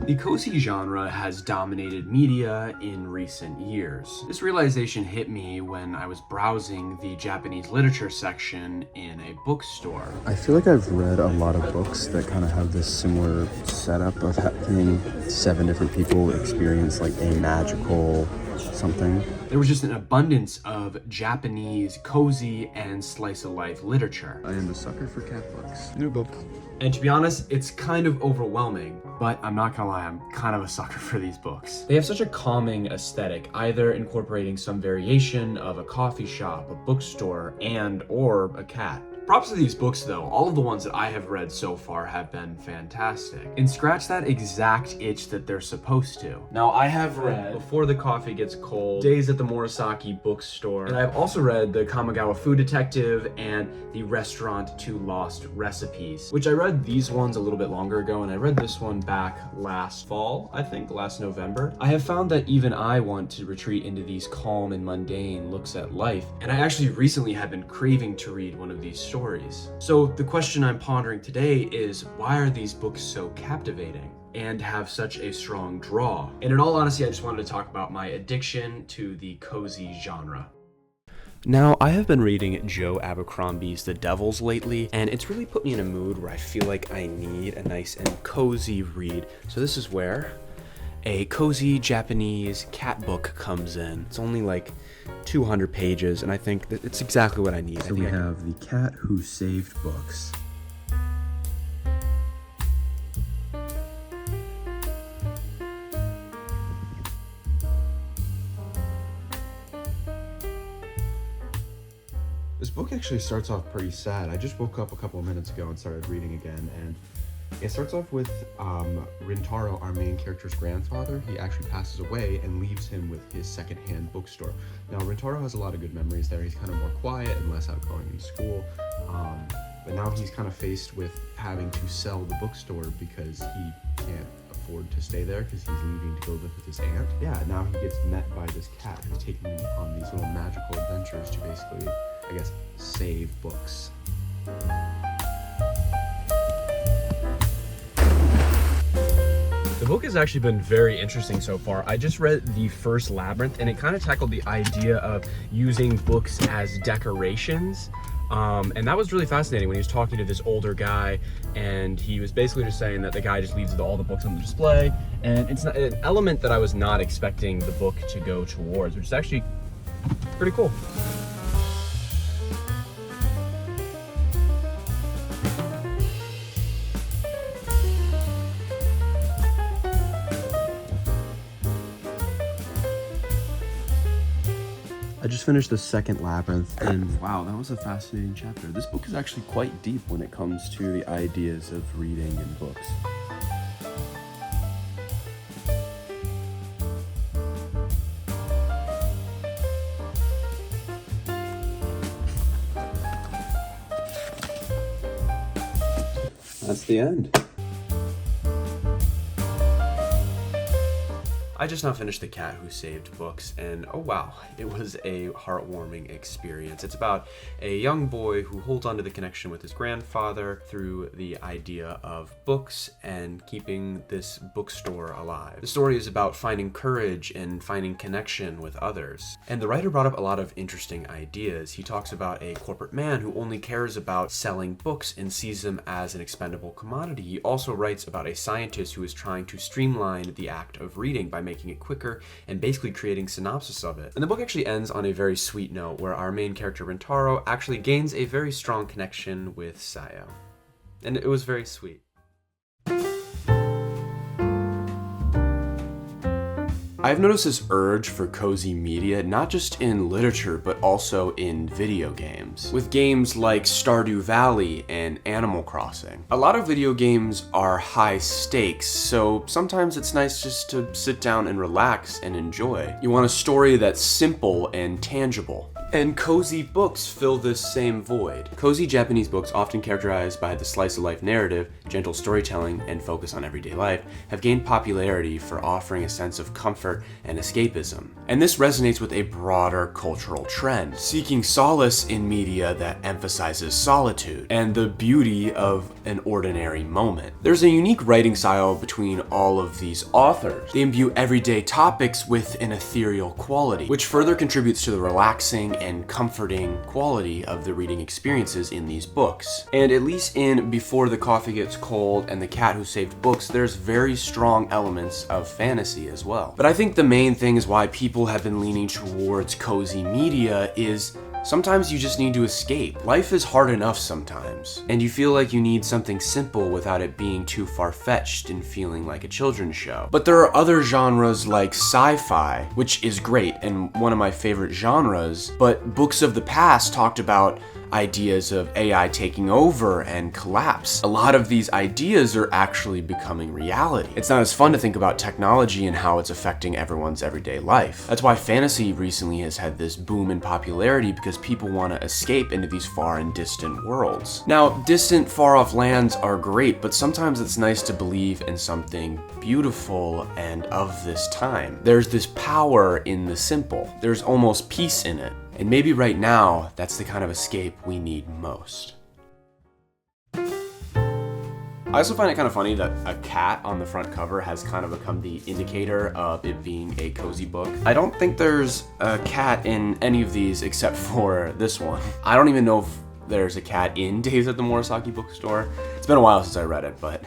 The cozy genre has dominated media in recent years. This realization hit me when I was browsing the Japanese literature section in a bookstore. I feel like I've read a lot of books that kind of have this similar setup of having 7 different people experience like a magical something. There was just an abundance of Japanese cozy and slice-of-life literature. I am a sucker for cat books. New book. And to be honest, it's kind of overwhelming, but I'm not gonna lie, I'm kind of a sucker for these books. They have such a calming aesthetic, either incorporating some variation of a coffee shop, a bookstore, or a cat. Props to these books though, all of the ones that I have read so far have been fantastic and scratch that exact itch that they're supposed to. Now I have read Before the Coffee Gets Cold, Days at the Murasaki Bookstore, and I've also read the Kamigawa Food Detective and the Restaurant to Lost Recipes, which I read these ones a little bit longer ago, and I read this one back last fall, I think last November. I have found that even I want to retreat into these calm and mundane looks at life, and I actually recently have been craving to read one of these stories. So the question I'm pondering today is, why are these books so captivating and have such a strong draw? And in all honesty, I just wanted to talk about my addiction to the cozy genre. Now, I have been reading Joe Abercrombie's The Devils lately, and it's really put me in a mood where I feel like I need a nice and cozy read. So this is where a cozy Japanese cat book comes in. It's only like 200 pages, and I think that it's exactly what I need. So we have The Cat Who Saved Books. This book actually starts off pretty sad. I just woke up a couple of minutes ago and started reading again, and it starts off with Rintaro, our main character's grandfather. He actually passes away and leaves him with his secondhand bookstore. Now, Rintaro has a lot of good memories there. He's kind of more quiet and less outgoing in school, but now he's kind of faced with having to sell the bookstore because he can't afford to stay there because he's leaving to go live with his aunt. Yeah, now he gets met by this cat who's taking him on these little magical adventures to basically, I guess, save books. The book has actually been very interesting so far. I just read the first Labyrinth, and it kind of tackled the idea of using books as decorations. And that was really fascinating when he was talking to this older guy, and he was basically just saying that the guy just leaves all the books on the display, and it's an element that I was not expecting the book to go towards, which is actually pretty cool. I just finished the second Labyrinth, and wow, that was a fascinating chapter. This book is actually quite deep when it comes to the ideas of reading in books. That's the end. I just now finished The Cat Who Saved Books, and oh wow, it was a heartwarming experience. It's about a young boy who holds on to the connection with his grandfather through the idea of books and keeping this bookstore alive. The story is about finding courage and finding connection with others. And the writer brought up a lot of interesting ideas. He talks about a corporate man who only cares about selling books and sees them as an expendable commodity. He also writes about a scientist who is trying to streamline the act of reading by making it quicker and basically creating synopsis of it. And the book actually ends on a very sweet note where our main character Rintaro actually gains a very strong connection with Sayo. And it was very sweet. I've noticed this urge for cozy media, not just in literature, but also in video games. With games like Stardew Valley and Animal Crossing. A lot of video games are high stakes, so sometimes it's nice just to sit down and relax and enjoy. You want a story that's simple and tangible. And cozy books fill this same void. Cozy Japanese books, often characterized by the slice-of-life narrative, gentle storytelling, and focus on everyday life, have gained popularity for offering a sense of comfort comfort and escapism. And this resonates with a broader cultural trend, seeking solace in media that emphasizes solitude and the beauty of an ordinary moment. There's a unique writing style between all of these authors. They imbue everyday topics with an ethereal quality, which further contributes to the relaxing and comforting quality of the reading experiences in these books. And at least in Before the Coffee Gets Cold and The Cat Who Saved Books, there's very strong elements of fantasy as well. But I think the main thing is why people have been leaning towards cozy media is sometimes you just need to escape. Life is hard enough sometimes, and you feel like you need something simple without it being too far-fetched and feeling like a children's show. But there are other genres like sci-fi, which is great and one of my favorite genres, but books of the past talked about ideas of AI taking over and collapse. A lot of these ideas are actually becoming reality. It's not as fun to think about technology and how it's affecting everyone's everyday life. That's why fantasy recently has had this boom in popularity, because people want to escape into these far and distant worlds. Now, distant, far-off lands are great, but sometimes it's nice to believe in something beautiful and of this time. There's this power in the simple. There's almost peace in it. And maybe right now, that's the kind of escape we need most. I also find it kind of funny that a cat on the front cover has kind of become the indicator of it being a cozy book. I don't think there's a cat in any of these except for this one. I don't even know if there's a cat in Days at the Murasaki bookstore. It's been a while since I read it, but